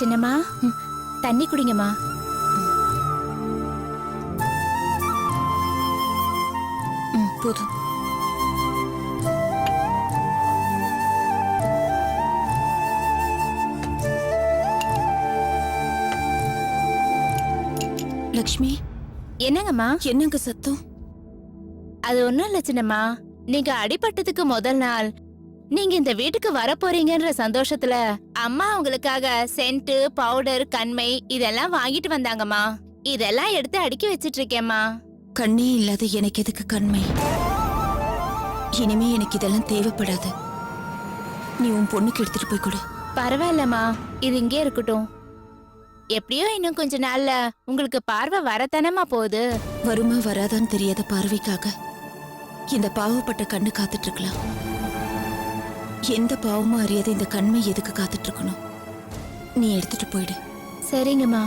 சின்னம்மா தண்ணி குடிங்கம்மா. போதும். லக்ஷ்மி, என்னங்கம்மா? என்னங்க சத்தம்? அது ஒண்ணும் இல்ல சின்னம்மா. நீங்க அடிபட்டதுக்கு முதல் நாள் நீங்க இந்த வீட்டுக்கு வர போறீங்கன்ற சந்தோஷத்துல அம்மா உங்களுக்காக சென்ட், பவுடர், கண்மை இதெல்லாம் வாங்கிட்டு வந்தாங்கம்மா. இதெல்லாம் எடுத்து அடுக்கி வச்சிட்டு இருக்கேம்மா. கண்ணே இல்லாத எனக்கு எதுக்கு கண்மை? இனிமே எனக்கு இதெல்லாம் தேவைப்படாது. நீ உன் பொண்ணுக்கு எடுத்துட்டு போய் கொடு. பரவாயில்லம்மா, இது இங்கே இருக்கட்டும். எப்படியோ இன்னும் கொஞ்ச நாள்ல உங்களுக்கு பார்வை வரத்தானமா போகுது. வருமா வராதான்னு தெரியாத பார்வைக்காக இந்த பாவப்பட்ட கண்ணு காத்துட்டு இருக்கலாம். எந்த பாவமும் அறியாத இந்த கண்மை எதுக்கு காத்துட்டு இருக்கணும்? நீ எடுத்துட்டு போயிடு. சரிங்கம்மா.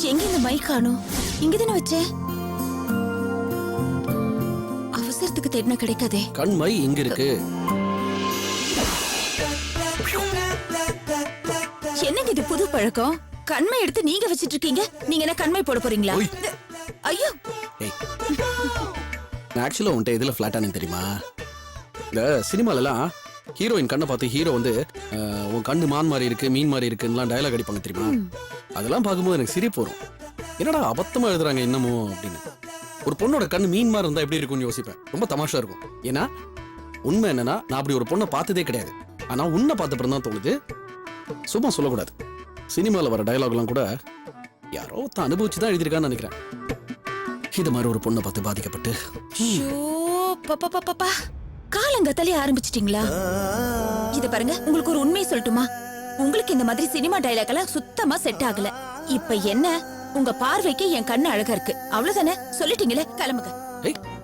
எங்க இந்த மை காணோம்? இங்கதானே வச்சேன். அவசரத்துக்கு தேடினா கிடைக்காதே. கண்மை இங்க இருக்கு. என்னங்க இது புது பழக்கம்? கண்மை எடுத்து நீங்க வச்சிட்டு இருக்கீங்க. நீங்க என்ன கண்மை போட போறீங்களா? ஐயோ, நான் ஆக்சுவலா உன்ட்ட இதுல ஃபிளாட்டானு தெரியுமா? இந்த சினிமாலலாம் ஹீரோயின் கண்ணை பார்த்து ஹீரோ வந்து உன் கண்ணு மான் மாதிரி இருக்கு, மீன் மாதிரி இருக்குன்னு டயலாக் அடிப்பாங்க தெரியுமா? அதெல்லாம் பார்க்கும்போது எனக்கு சிரிப்பு வரும். என்னடா அபத்தமா எழுதுறாங்க இன்னமும் அப்படின்னு. ஒரு பொண்ணோட கண்ணு மீன் மாதிரி இருந்தா எப்படி இருக்கும்னு யோசிப்பேன். ரொம்ப தமாஷா இருக்கும். ஏன்னா உண்மை என்னன்னா, நான் அப்படி ஒரு பொண்ணை பார்த்ததே கிடையாது. ஆனா உன்னை பார்த்தப்பறம் தான் தோணுது. சும்மா சொல்லக்கூடாது. சினிமாவில் வர டயலாக்லாம் கூட யாரோ தான் அனுபவிச்சு தான் எழுதியிருக்கான்னு நினைக்கிறேன். இது மாதிரி ஒரு பொண்ணை பார்த்து பாதிக்கப்பட்டு காலங்கத்தாலே ஆரம்பிச்சிட்டீங்களா? இத பாருங்க, உங்களுக்கு ஒரு உண்மையை சொல்லட்டுமா? உங்களுக்கு இந்த மாதிரி சினிமா டயலாக் எல்லாம் சுத்தமா செட் ஆகல. இப்ப என்ன, உங்க பார்வைக்கு என் கண்ணு அழகா இருக்கு, அவ்வளவுதானே? சொல்லிட்டீங்களே, கிளம்புங்க.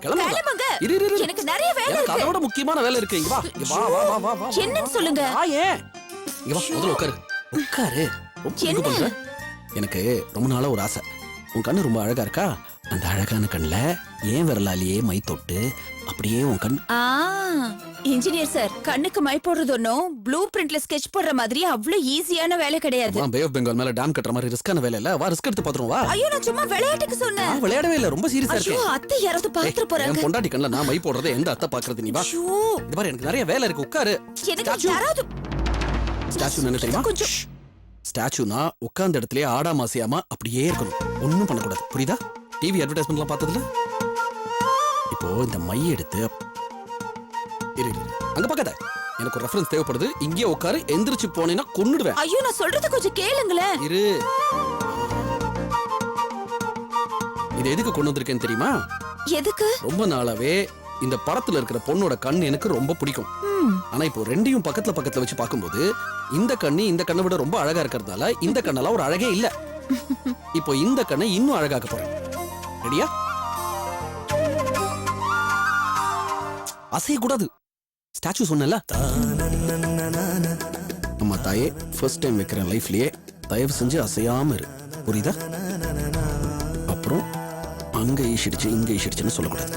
கிளம்புங்க. எனக்கு நிறைய வேலை இருக்கு. அதோட முக்கியமான வேலை இருக்கு. இங்க வா, இங்க வா, வா, வா, வா. என்னன்னு சொல்லுங்க. இங்க வா, முதல்ல உட்காரு. உட்காரு. எனக்கு ரொம்ப நாளா ஒரு ஆசை. உன் கண்ணு ரொம்ப அழகா இருக்கா? அந்த அழகான கண்ணுல ஏன் விரலாலேயே மை தொட்டு அப்படியே உன் கண். இன்ஜினியர் சார், கண்ணுக்கு மை போடுறது ஒன்னும் ப்ளூ பிரிண்ட்ல ஸ்கெட்ச் போடுற மாதிரி அவ்வளவு ஈஸியான வேலை கிடையாது. பே ஆஃப் பெங்கால் மேல டேம் கட்டுற மாதிரி ரிஸ்கான வேலை இல்ல. வா, ரிஸ்க் எடுத்து பாத்துறோம். வா. ஐயோ, நான் சும்மா விளையாட்டுக்கு சொன்னேன். விளையாடவே இல்ல, ரொம்ப சீரியஸா இருக்கு. ஐயோ, அத்தை யாராவது பாத்துற போறாங்க. என் பொண்டாட்டி கண்ணுல நான் மை போடுறதை எந்த அத்தை பாக்குறது? நீ வா. இது பாரு, எனக்கு நிறைய வேலை இருக்கு. உட்காரு. எனக்கு யாராவது ஸ்டாச்சு என்ன தெரியுமா? ஸ்டாச்சுனா உட்கார்ந்த இடத்துலயே ஆடாம அசையாம அப்படியே இருக்கணும். ஒன்னும் பண்ணக்கூடாது. புரியுதா? டிவி அட்வர்டைஸ்மெண்ட்லாம் பார்த்ததுல. இப்போ இந்த மை எடுத்து அங்க பக்கத்துல எனக்கு ஒரு ரெஃபரன்ஸ் தேவைப்படுது. இங்கே உட்காரு. எந்திரிச்சு போனேன்னா கொன்னுடுவேன். ஐயோ, நான் சொல்றது கொஞ்சம் கேளுங்களேன். இரு. இது எதுக்கு கொண்டு வந்திருக்கேன்னு தெரியுமா? எதுக்கு? ரொம்ப நாளாவே இந்த படத்துல இருக்கிற பொண்ணோட கண் எனக்கு ரொம்ப பிடிக்கும். ஆனா இப்போ ரெண்டையும் பக்கத்துல பக்கத்துல வச்சு பார்க்கும்போது இந்த கண்ணு இந்த கண்ணை விட ரொம்ப அழகா இருக்கிறதுனால இந்த கண்ணெல்லாம் ஒரு அழகே இல்ல. இப்போ இந்த கண்ணை இன்னும் அழகாக்க போறேன். ரெடியா? அசைய கூடாது. ஸ்டாச்சு சொன்னல. அம்மா தாயே, ஃபர்ஸ்ட் டைம் வைக்கிறேன் லைஃப்லயே. தயவு செஞ்சு அசையாம இரு. புரியுதா? அப்புறம் அங்க ஈஷிடுச்சு இங்க ஈஷிடுச்சுன்னு சொல்லக்கூடாது.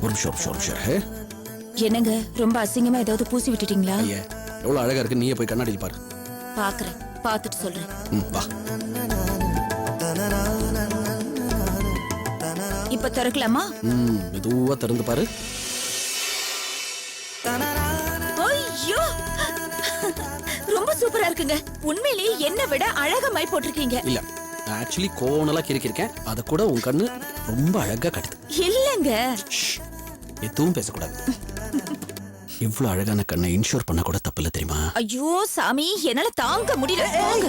ஒரு நிமிஷம். என்னங்க, ரொம்ப அசிங்கமா ஏதாவது பூசி விட்டுட்டீங்களா? எவ்வளவு அழகா இருக்கு. நீயே போய் கண்ணாடியில் பாரு. பாக்குறேன். பாத்துட்டு சொல்றேன். வா. இப்ப திறக்கலாமா? மெதுவா திறந்து பாரு. ஐயோ, ரொம்ப சூப்பரா இருக்குங்க. உண்மையிலேயே என்ன விட அழகா மை போட்டிருக்கீங்க. இல்ல, ஆக்சுவலி கோணலா கிறுக்கிருக்கேன். அத கூட உன் கண்ணு ரொம்ப அழகா காட்டுது. இல்லங்க, எதுவும் பேசக்கூடாது. இவ்வளவு அழகான கண்ணை இன்ஷூர் பண்ண கூட தப்பு இல்ல தெரியுமா? ஐயோ சாமி, என்னால தாங்க முடியல. போங்க.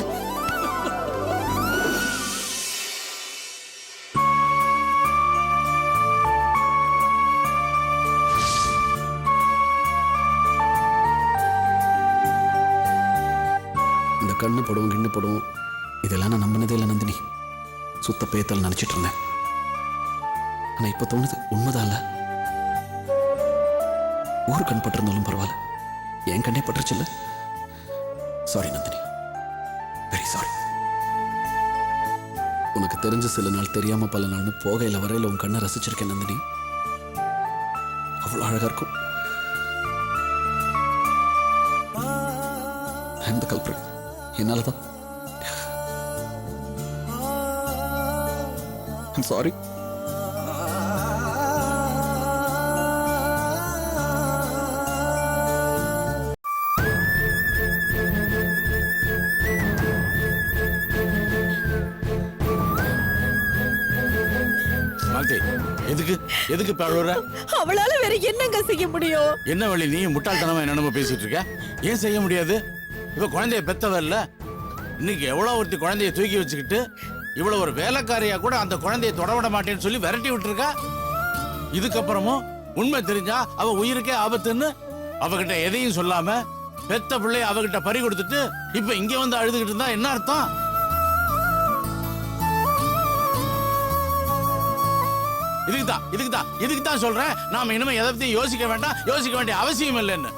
இந்த கண்ணு படும் கிண்ணு படும் இதெல்லாம் நான் நம்பினதே இல்லை நந்தினி. சுத்த பேத்தல் நினைச்சிட்டு இருந்தேன். ஆனா இப்ப தோணுது உண்மைதான் இல்ல. ஒரு கண் பட்டிருந்தாலும் பரவாயில்ல, என் கண்ணே பட்டுருச்சுல்ல. Sorry Nandini, very sorry. உனக்கு தெரிஞ்ச சில நாள் தெரியாம பல நாள்னு போகையில வரையில உன் கண்ணை ரசிச்சிருக்கேன் நந்தினி. அவ்வளவு அழகா இருக்கும். I'm the culprit. என்னாலதான். I'm sorry. எதுக்கு எதுக்கு பழுற? அவளால வேற என்னங்க செய்ய முடியும்? என்ன வழி? நீ முட்டாள்தனமா என்னென்னமோ பேசிட்டு இருக்க. ஏன் செய்ய முடியாது? இவ குழந்தைய பெத்தவ இல்ல. இன்னைக்கு எவ்வளவு ஒருத்தி குழந்தைய தூக்கி வச்சுக்கிட்டு இவ்வளவு ஒரு வேலைக்காரியா கூட அந்த குழந்தைய தொட விட மாட்டேன்னு சொல்லி விரட்டி விட்டுருக்கா. இதுக்கப்புறமும் உண்மை தெரிஞ்சா அவ உயிருக்கே ஆபத்துன்னு அவகிட்ட எதையும் சொல்லாம பெத்த பிள்ளை அவகிட்ட பறி கொடுத்துட்டு இப்ப இங்க வந்து அழுதுகிட்டு இருந்தா என்ன அர்த்தம்? இதுக்குதான் சொல்றேன், நாம இனிமே எதை பத்தி யோசிக்க வேண்டாம், யோசிக்க வேண்டிய அவசியம் இல்லைன்னு.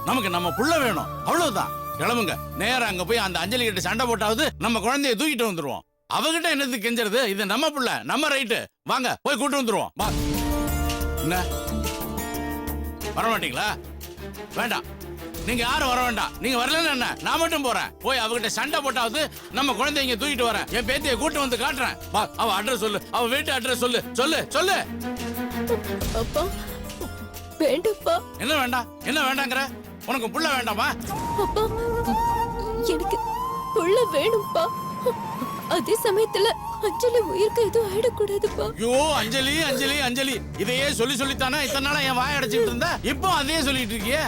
நமக்கு நம்ம புள்ள வேணும், அவ்வளவுதான். கிளம்புங்க, நேரா அங்க போய் அந்த அஞ்சலி கிட்ட சண்டை போட்டாவது நம்ம குழந்தைய தூக்கிட்டு வந்துருவோம். அவகிட்ட என்னது கெஞ்சறது? இது நம்ம புள்ள, நம்ம ரைட்டு. வாங்க போய் கூட்டு வந்துருவோம். வா. என்ன வர மாட்டீங்களா? வேண்டாம், நீங்க யாரும் வர வேண்டாம். நீங்க வரலன்னு என்ன, நான் மட்டும் போறேன். போய் அவகிட்ட சண்டை போட்டாவது நம்ம குழந்தைய இங்க தூக்கிட்டு வரேன். என் பேத்தியை கூட்டு வந்து காட்டுறேன். வா, அவ அட்ரஸ் சொல்லு, அவ வீட்டு அட்ரஸ் சொல்லு. சொல்லு சொல்லு. அப்பா வேண்டாப்பா. என்ன வேண்டாம்? என்ன வேண்டாங்கிற? உனக்கு புள்ள வேண்டாமா? அப்பா எனக்கு புள்ள வேணும்ப்பா. அதே சமயத்துல அஞ்சலி உயிருக்கு எதுவும் ஆயிடக்கூடாதுப்பா. ஐயோ அஞ்சலி அஞ்சலி அஞ்சலி, இதையே சொல்லி சொல்லித்தானே இத்தனை நாளா என் வாய அடைச்சிட்டு இருந்த. இப்போ அதையே சொல்லிட்டு இருக்கியே.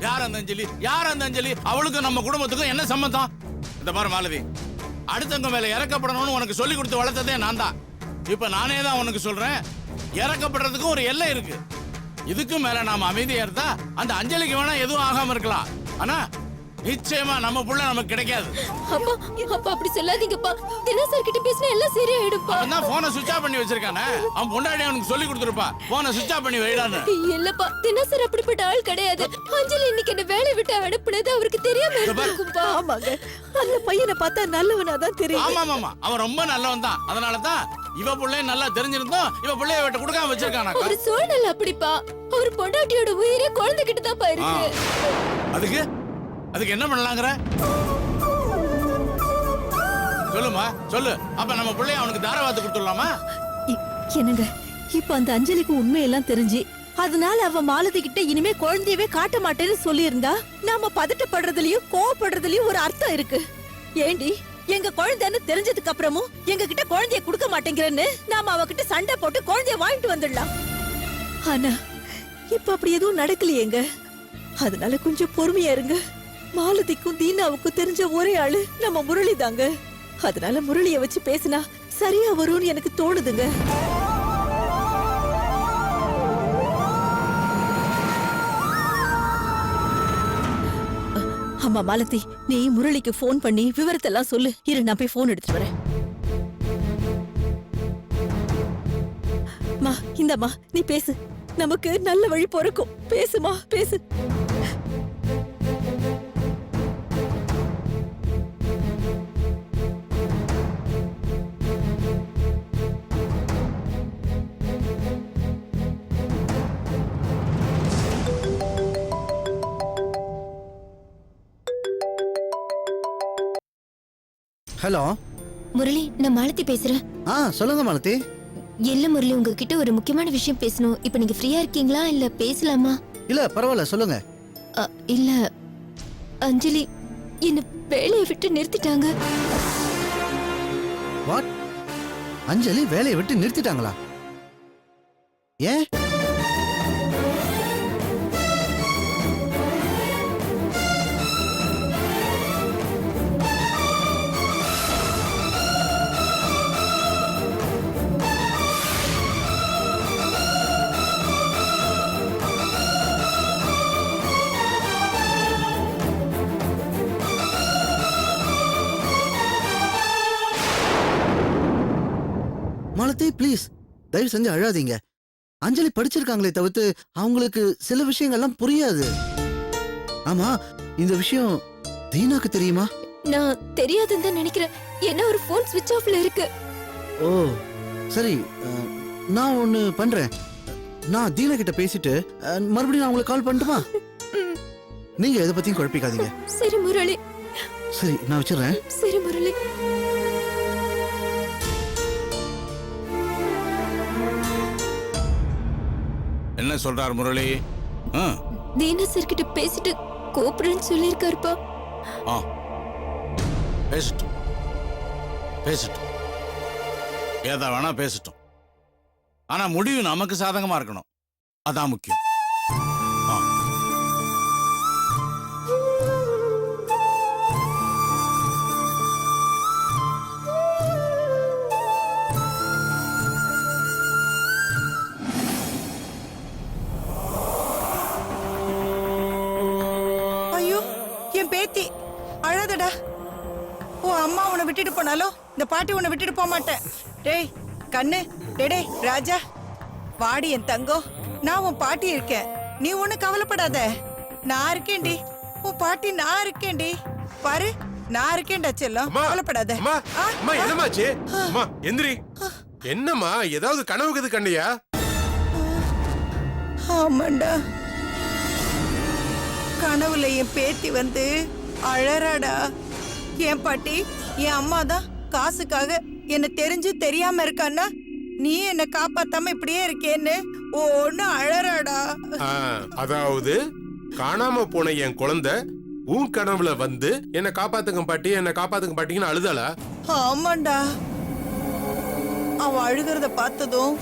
யார் அந்த அஞ்சலி? யார் அந்த அஞ்சலி? அவளுக்கும் நம்ம குடும்பத்துக்கும் என்ன சம்பந்தம்? இந்த பாரு மாலதி, அடுத்தவங்க மேல இறக்கப்படணும்னு உனக்கு சொல்லி கொடுத்து வளர்த்ததே நான் தான். இப்ப நானே தான் உனக்கு சொல்றேன், இறக்கப்படுறதுக்கும் ஒரு எல்லை இருக்கு. இதுக்கு மேல நாம அமைதியா இருந்தா அந்த அஞ்சலிக்கு வேணா எதுவும் ஆகாம இருக்கலாம், ஆனா நிச்சயமா நம்ம புள்ள நமக்கு கிடைக்காது. அப்பா அப்பா அப்படி சொல்லாதீங்கப்பா. தினசரி கிட்ட பேசினா எல்லாம் சரியாயிடும்பா. அவன் தான் போனை சுவிட்ச் ஆஃப் பண்ணி வச்சிருக்கானே, அவன் பொண்டாடி அவனுக்கு சொல்லி கொடுத்துருப்பா போனை சுவிட்ச் ஆஃப் பண்ணி வைடான்னு. இல்லப்பா, தினசரி அப்படிப்பட்ட ஆள் கிடையாது. அஞ்சலி இன்னைக்கு என்ன வேலை விட்டு அனுப்புனது அவருக்கு தெரியாம இருக்கும்பா. ஆமாங்க, அந்த பையனை பார்த்தா நல்லவனா தான் தெரியும். ஆமா ஆமா, அவன் ரொம்ப நல்லவன் தான். அதனாலதான் இவ புள்ளைய நல்லா தெரிஞ்சிருந்தோம் இவ புள்ளைய விட்டு கொடுக்காம வச்சிருக்கானா. ஒரு சூழ்நிலை அப்படிப்பா. அவர் பொண்டாட்டியோட உயிரே குழந்தைகிட்ட தான் இருக்கு. அதுக்கு என்ன பண்ணலாங்கிற? சொல்லுமா சொல்லு. அப்ப நம்ம பிள்ளைய அவனுக்கு தாரவாத்து கொடுத்துடலாமா? என்னங்க, இப்ப அந்த அஞ்சலிக்கு உண்மையெல்லாம் தெரிஞ்சு அதனால அவ மாலதி கிட்ட இனிமே குழந்தையவே காட்ட மாட்டேன்னு சொல்லியிருந்தா நாம பதட்டப்படுறதுலயும் கோவப்படுறதுலயும் ஒரு அர்த்தம் இருக்கு. ஏண்டி, எங்க குழந்தைன்னு தெரிஞ்சதுக்கு அப்புறமும் எங்க கிட்ட குழந்தைய கொடுக்க மாட்டேங்கிறேன்னு நாம அவகிட்ட சண்டை போட்டு குழந்தைய வாங்கிட்டு வந்துடலாம். ஆனா இப்ப அப்படி எதுவும் நடக்கலையேங்க. அதனால கொஞ்சம் பொறுமையா இருங்க. மாலதிக்கும் தீனாவுக்கும் தெரிஞ்ச ஒரே ஆளு நம்ம முரளி தாங்க. அதனால முரளிய வச்சு பேசினா சரியா வரும்னு எனக்கு தோணுதுங்க. ஆமா மாலதி, நீ முரளிக்கு போன் பண்ணி விவரத்தெல்லாம் சொல்லு. இரு, நான் போய் போன் எடுத்துட்டு வரேன். மா இந்தம்மா, நீ பேசு. நமக்கு நல்ல வழி பிறக்கும். பேசுமா, பேசு. ஹலோ. முரளி, நான் மாலதி பேசுறேன். சொல்லுங்க மாலதி. இல்ல முரளி, உங்ககிட்ட ஒரு முக்கியமான விஷயம் பேசணும். இப்ப நீங்க ஃப்ரீயா இருக்கீங்களா இல்ல பேசலாமா? இல்ல பரவாயில்ல, சொல்லுங்க. இல்ல, அஞ்சலி என்ன வேலையை விட்டு நிறுத்திட்டாங்க. வாட்? அஞ்சலி வேலையை விட்டு நிறுத்திட்டாங்களா? ஏன்? மாலதி ப்ளீஸ், தயவு செஞ்சு அழாதீங்க. அஞ்சலி படிச்சிருக்காங்களே தவிர்த்து அவங்களுக்கு சில விஷயங்கள்லாம் புரியாது. ஆமா, இந்த விஷயம் தீனாக்கு தெரியுமா? நான் தெரியாதுன்னு தான் நினைக்கிறேன். என்ன ஒரு போன் ஸ்விட்ச் ஆஃப்ல இருக்கு. ஓ சரி, நான் ஒண்ணு பண்றேன். நான் தீனா கிட்ட பேசிட்டு மறுபடியும் நான் உங்களுக்கு கால் பண்ணட்டுமா? நீங்க எதை பத்தியும் குழப்பிக்காதீங்க. சரி முரளி. சரி, நான் வச்சிடுறேன். சரி முரளி. என்ன சொல்றார் முரளி? தீனா சார் கிட்ட பேசிட்டு கூப்பிடுன்னு சொல்லியிருக்காருப்பா. பேசட்டும் பேசட்டும், ஏதா வேணா பேசட்டும். ஆனா முடிவு நமக்கு சாதகமா இருக்கணும், அதான் முக்கியம். ஐயோ, என் பேத்தி அழாதடா. ஓ அம்மா உன்னை விட்டுட்டு போனாலும் இந்த பாட்டி உன்னை விட்டுட்டு போக மாட்டேன். டேய் கண்ணு, டேடே ராஜா, வாடி என் தங்கம். நான் உன் பாட்டி இருக்கேன், நீ ஒண்ணு கவலைப்படாத. நான் இருக்கேன்டி, உன் பாட்டி நான் இருக்கேன்டி. பாரு, நான் இருக்கேன்டா செல்லம், கவலைப்படாத. அம்மா என்னமாச்சு? அம்மா எந்திரி. என்னம்மா, ஏதாவது கனவுக்குது கண்டியா? ஆமாண்டா, கனவுல என் பேத்தி வந்து அழறாடா. என் பாட்டி, என் அம்மா தான் காசுக்காக என்ன தெரிஞ்சு தெரியாம இருக்கான்னா நீ என்ன காப்பாத்தாம இப்படியே இருக்கேன்னு ஒன்னு அழறாடா. அதாவது காணாம போன என் குழந்தை உன் கனவுல வந்து என்ன காப்பாத்துங்க பாட்டி, என்ன காப்பாத்துங்க பாட்டின்னு அழுதாளா? ஆமாண்டா, அவ அழுகிறத பார்த்ததும்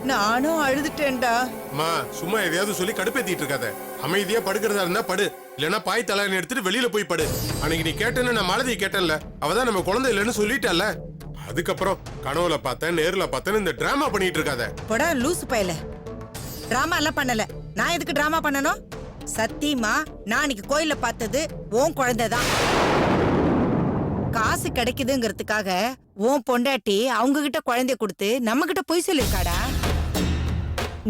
நானும் அழுதுட்டேன்டா. அம்மா சும்மா எதையாவது சொல்லி கடுப்பேத்திட்டு இருக்காத. அமைதியா படுக்கிறதா இருந்தா படு, இல்லன்னா பாய் தலையணை எடுத்துட்டு வெளியில போய் படு. அன்னைக்கு நீ கேட்டேன்னு நான் மாலதியை கேட்டேன்ல, அவதான் நம்ம குழந்தை இல்லைன்னு சொல்லிட்டால. அதுக்கப்புறம் கனவுல பார்த்தேன், நேர்ல பார்த்தேன்னு இந்த டிராமா பண்ணிட்டு இருக்காத. போடா லூசு பயல, டிராமா எல்லாம் பண்ணல. நான் எதுக்கு டிராமா பண்ணணும்? சத்தியமா நான் அன்னைக்கு கோயில்ல பார்த்தது உன் குழந்தைதான். காசு கிடைக்குதுங்கிறதுக்காக உன் பொண்டாட்டி அவங்க கிட்ட குழந்தைய கொடுத்து நம்ம கிட்ட பொய் சொல்லிருக்காடா.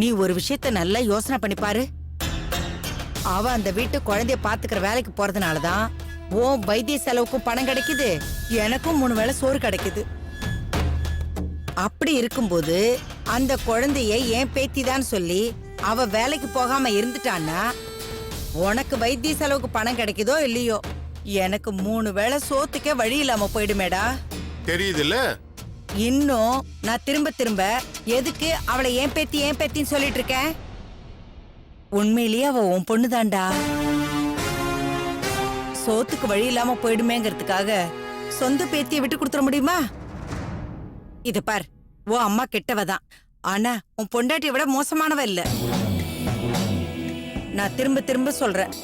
நீ ஒரு விஷயத்த நல்லா யோசனை பண்ணி பாரு. அவ அந்த வீட்டு குழந்தைய பாத்துக்கிற வேலைக்கு போறதுனாலதான் உன் வைத்திய செலவுக்கும் பணம் கிடைக்குது, எனக்கும் 3 வேளை சோறு கிடைக்குது. அப்படி இருக்கும்போது அந்த குழந்தைய ஏன் பேத்திதான் சொல்லி அவ வேலைக்கு போகாம இருந்துட்டான்னா உனக்கு வைத்திய செலவுக்கு பணம் கிடைக்குதோ இல்லையோ, எனக்கு 3 வேளை சோத்துக்கே வழி இல்லாம போயிடுமேடா. தெரியுதுல்ல? இன்னும் நான் திரும்ப திரும்ப எதுக்கு அவளை ஏன் பேத்தின்னு சொல்லிட்டு இருக்கேன்? உண்மையிலேயே அவ உன் பொண்ணுதான்டா. சோத்துக்கு வழி இல்லாம போயிடுமேங்கிறதுக்காக சொந்த பேத்தியை விட்டு கொடுத்துட முடியுமா? இது பார், உன் அம்மா கெட்டவதான், ஆனா உன் பொண்டாட்டியை விட மோசமானவ இல்ல. நான் திரும்ப திரும்ப சொல்றேன்,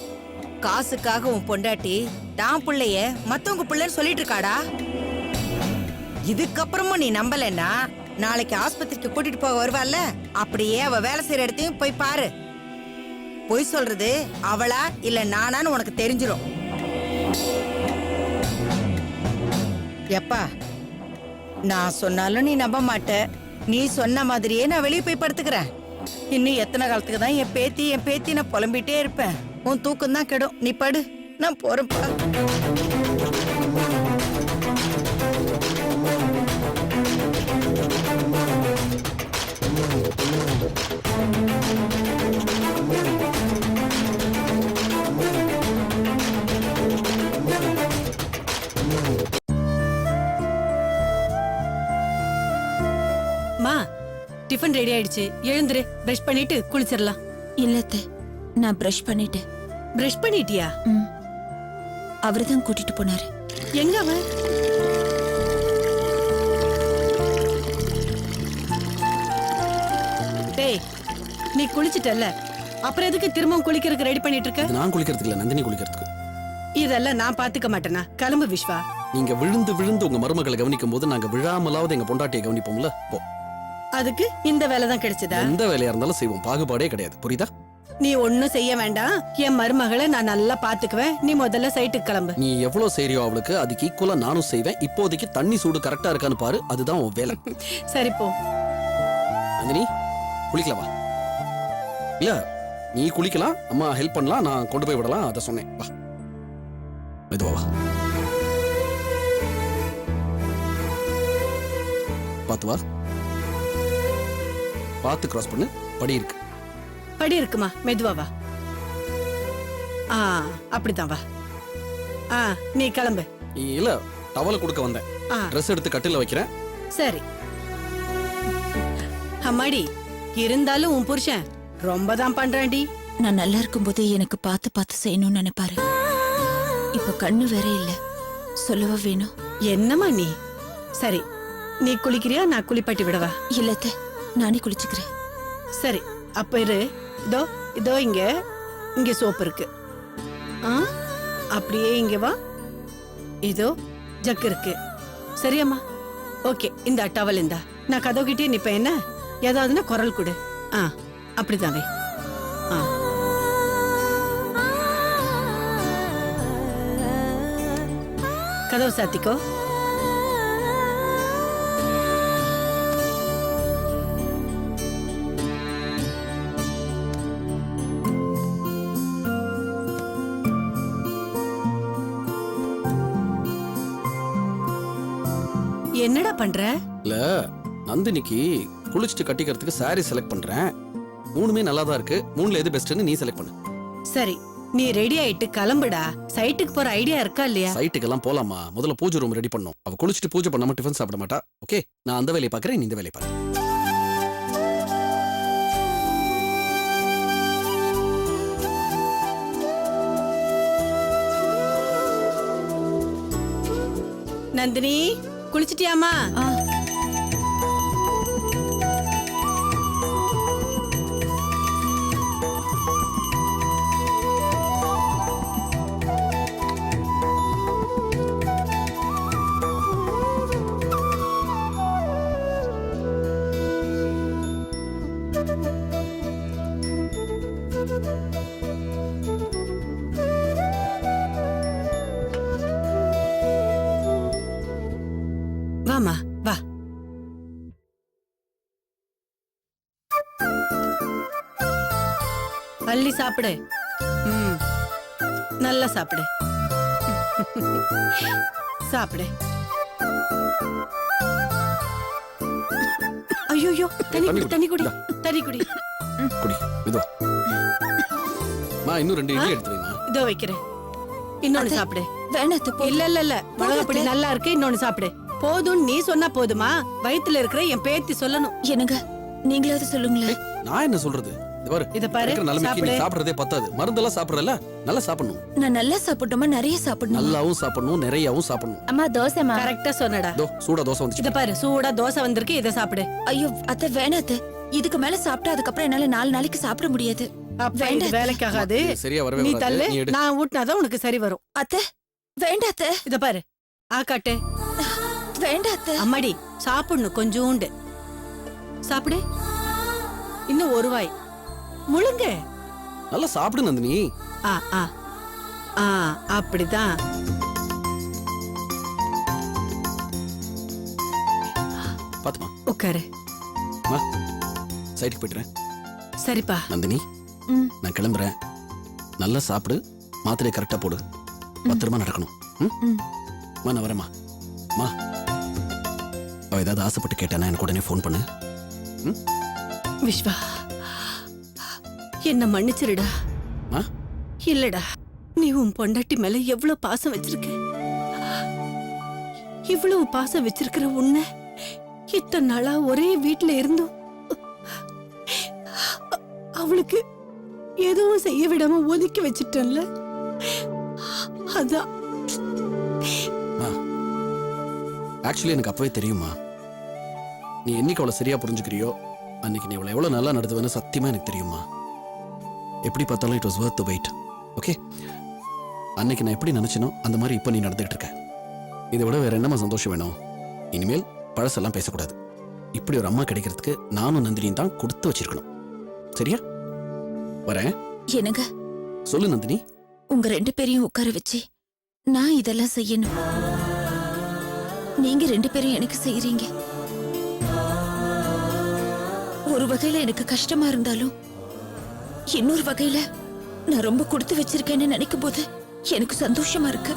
காசுக்காக உன் பொண்டாட்டி தான் பிள்ளைய மத்தவங்க பிள்ளைன்னு சொல்லிட்டு இருக்காடா. இதுக்கப்புறமும் நீ நம்பலன்னா நாளைக்கு ஆஸ்பத்திரிக்கு கூட்டிட்டு போக வருவாள்ல, அப்படியே அவ வேலை செய்யற இடத்தையும் போய் பாரு. பொய் சொல்றது அவளா இல்ல நானான்னு உனக்கு தெரிஞ்சிடும். எப்பா, நான் சொன்னாலும் நீ நம்ப மாட்ட. நீ சொன்ன மாதிரியே நான் வெளியே போய் படுத்துக்கிறேன். இன்னும் எத்தனை காலத்துக்கு தான் என் பேத்தி நான் புலம்பிட்டே இருப்பேன்? உன் தூக்கம் தான் கெடும். நீ படு, நான் போறேன்ப்பா. டிஃபன் ரெடி ஆயிடுச்சு, எழுந்துரு, பிரஷ் பண்ணிட்டு குளிச்சிடலாம். இல்ல அத்தை, நான் பிரஷ் பண்ணிட்டேன். பிரஷ் பண்ணிட்டியா? அவர்தான் கூட்டிட்டு போனாரு. எங்க அவன்? டேய், நீ குளிச்சிட்டல்ல, அப்புறம் எதுக்கு திரும்பவும் குளிக்கிறதுக்கு ரெடி பண்ணிட்டு இருக்க? இது நான் குளிக்கிறதுக்கு இல்ல, நந்தினி குளிக்கிறதுக்கு. இதெல்லாம் நான் பாத்துக்க மாட்டேனா? கிளம்பு விஸ்வா. நீங்க விழுந்து விழுந்து உங்க மருமகளை கவனிக்கும் போது நாங்க விழாமலாவது எங்க பொண்டாட்டியை கவனிப்போம்ல. போ. அதுக்கு இந்த வேலை தான் கிடைச்சதா? எந்த வேலையா இருந்தாலும் செய்வோம், பாகுபாடே கிடையாது. புரியுதா? நீ ஒண்ணும் செய்ய வேண்டாம், என் மருமகளை நான் நல்லா பாத்துக்குவேன். நீ முதல்ல சைட்டுக்கு கிளம்பு. நீ எவ்வளவு செய்றியோ அவளுக்கு அதுக்கு ஈக்குவலா நானும் செய்வேன். இப்போதைக்கு தண்ணி சூடு கரெக்டா இருக்கான்னு பாரு, அதுதான் உன் வேலை. சரி போ. நந்தினி குளிக்கலாம் வா. இல்ல நீ குளிக்கலாம், அம்மா ஹெல்ப் பண்ணலாம், நான் கொண்டு போய் விடலாம், அதை சொன்னேன். வா மெதுவா வா. பாத்து வா, பாத்து கிராஸ் பண்ணு. படி இருக்கு. படி இருக்குமா? மெதுவா வா. அப்படிதான் வா. நீ கிளம்பு. இல்ல டவலை கொடுக்க வந்தேன், ட்ரெஸ் எடுத்து கட்டில வைக்கிறேன். சரி. அம்மாடி, இருந்தாலும் உன் புருஷன் ரொம்ப தான் பண்றான்டி. நான் நல்லா இருக்கும்போது எனக்கு பார்த்து பார்த்து செய்யணும்னு நினைப்பாரு. இப்ப கண்ணு வேற இல்ல, சொல்லவா வேணும்? என்னம்மா நீ? சரி, நீ குளிக்கிறியா? நான் குளிப்பாட்டி விடவா? இல்ல அத்தை, நானே குளிச்சுக்கிறேன். சரி, அப்ப இரு. இதோ இதோ இங்க சோப்பு இருக்கு. அப்படியே இங்க வா. இதோ ஜக்கு இருக்கு. சரியாம்மா? ஓகே, இந்த டவல் இந்தா. நான் கதவுகிட்டே நிப்பேன். என்ன ஏதாவதுன்னா குரல் கொடு. அப்படிதான் வை. கதவு சாத்திக்கோ. என்னடா பண்ற? இல்ல நந்தினிக்கு குளிச்சுட்டு கட்டிக்கிறதுக்கு சாரி செலக்ட் பண்றேன். மூணுமே நல்லா தான் இருக்கு, மூணுல எது பெஸ்ட்னு நீ செலக்ட் பண்ணு. சரி, நீ ரெடி ஆயிட்டு கிளம்புடா. சைட்டுக்கு போற ஐடியா இருக்கா இல்லையா? சைட்டுக்கெல்லாம் போலாமா? முதல்ல பூஜை ரூம் ரெடி பண்ணும். அவ குளிச்சுட்டு பூஜை பண்ணாம டிஃபன் சாப்பிட மாட்டா. ஓகே, நான் அந்த வேலையை பாக்குறேன், நீ இந்த வேலையை பாரு. நந்தினி, குளிச்சிட்டியாமா? வாமா வா. அள்ளி சாப்பிடு. நல்லா சாப்பிடு. சாப்பிடு. ஐயோ, தண்ணி குடி, தண்ணி குடி, தண்ணி குடி. குடி இதோ. மா இன்னும் 2 இட்லி எடுத்து வைமா. இதோ வைக்கிறேன். இன்னொன்னு சாப்பிடு. வேணாத்து போ. இல்ல மிளகாப்பொடி நல்லா இருக்கு, இன்னொன்னு சாப்பிடு. போதும் நீ சொன்னா போதுமா? வயித்துல இருக்கிற என் பேத்தி சொல்லணும். என்னங்க நீங்களாவது சொல்லுங்களேன். நான் என்ன சொல்றது? இத பாரு, நிலைமைக்கு நீ சாப்பிடுறதே பத்தாது, மருந்தெல்லாம் சாப்பிடுறல, நல்லா சாப்பிடணும். நான் நல்லா சாப்பிட்டோமா? நிறைய சாப்பிடணும். நல்லாவும் சாப்பிடணும், நிறையவும் சாப்பிடணும். அம்மா தோசைமா. கரெக்டா சொன்னடா. சூடா தோசை வந்துச்சு. இத பாரு, சூடா தோசை வந்திருக்கு, இத சாப்பிடு. ஐயோ அத்தை, வேணாத்து. இதுக்கு மேல சாப்பிட்டா அதுக்கப்புறம் என்னால 4 நாளைக்கு சாப்பிட முடியாது. வேண்டாம், வேலைக்காகாது. சரியா வரவே நீ வராது. தள்ளு, நீ எடு. நான் ஊட்டினாதான் உனக்கு சரி வரும். அத்தை வேண்டாத்து. இத பாரு, காட்டு. வேண்டாத்து. அம்மாடி, சாப்பிடணும் கொஞ்சோண்டு. சாப்பிடு. இன்னும் ஒரு வாய் முழுங்க. நல்லா சாப்பிடு நந்தினி. அப்படிதான். பாத்துமா உட்காரு. சைடுக்கு போயிட்டுறேன். சரிப்பா. நந்தினி, நான் கிளம்புறேன். நல்லா சாப்பிடு, மாத்திரை கரெக்டா போடு, பத்திரமா நடக்கணும். நான் வரேம்மா. மா, அவ ஏதாவது ஆசைப்பட்டு கேட்டானா எனக்கு உடனே ஃபோன் பண்ணு. விஸ்வா, என்ன மன்னிச்சிருடா. இல்லடா, நீ உன் பொண்டாட்டி மேல எவ்வளவு பாசம் வச்சிருக்க. இவ்வளவு பாசம் வச்சிருக்கிற உன்னை இத்தனை நாளா ஒரே வீட்டுல இருந்தும் அவளுக்கு எதுவும் செய்ய விடாம ஒதுக்கி வச்சிட்டேன்ல, அதான். ஆக்சுவலி எனக்கு அப்பவே தெரியுமா, நீ என்னைக்கு அவளை சரியா புரிஞ்சுக்கிறியோ அன்னைக்கு நீ அவளை எவ்வளவு நல்லா நடத்துவேன்னு சத்தியமா எனக்கு தெரியுமா. எப்படி பார்த்தாலும் it was worth the wait. Okay, அன்னைக்கு நான் எப்படி நினைச்சனோ அந்த மாதிரி இப்போ நீ நடந்துகிட்டு இருக்க. இதை விட வேற என்னமா சந்தோஷம் வேணும்? இனிமேல் பழசெல்லாம் பேசக்கூடாது. இப்படி ஒரு அம்மா கிடைக்கிறதுக்கு நானும் நந்தினியும் தான் கொடுத்து வச்சிருக்கணும். சரியா? வரேன். என்னங்க, சொல்லு நந்தினி. உங்க 2 பேரையும் உட்கார வச்சு நான் இதெல்லாம் செய்யணும். நீங்க 2 பேரும் எனக்கு செய்றீங்க. ஒரு வகையில எனக்கு கஷ்டமா இருந்தாலும் இன்னொரு வகையில நான் ரொம்ப கொடுத்து வச்சிருக்கேன்னு நினைக்கும் போது எனக்கு சந்தோஷமா இருக்கு.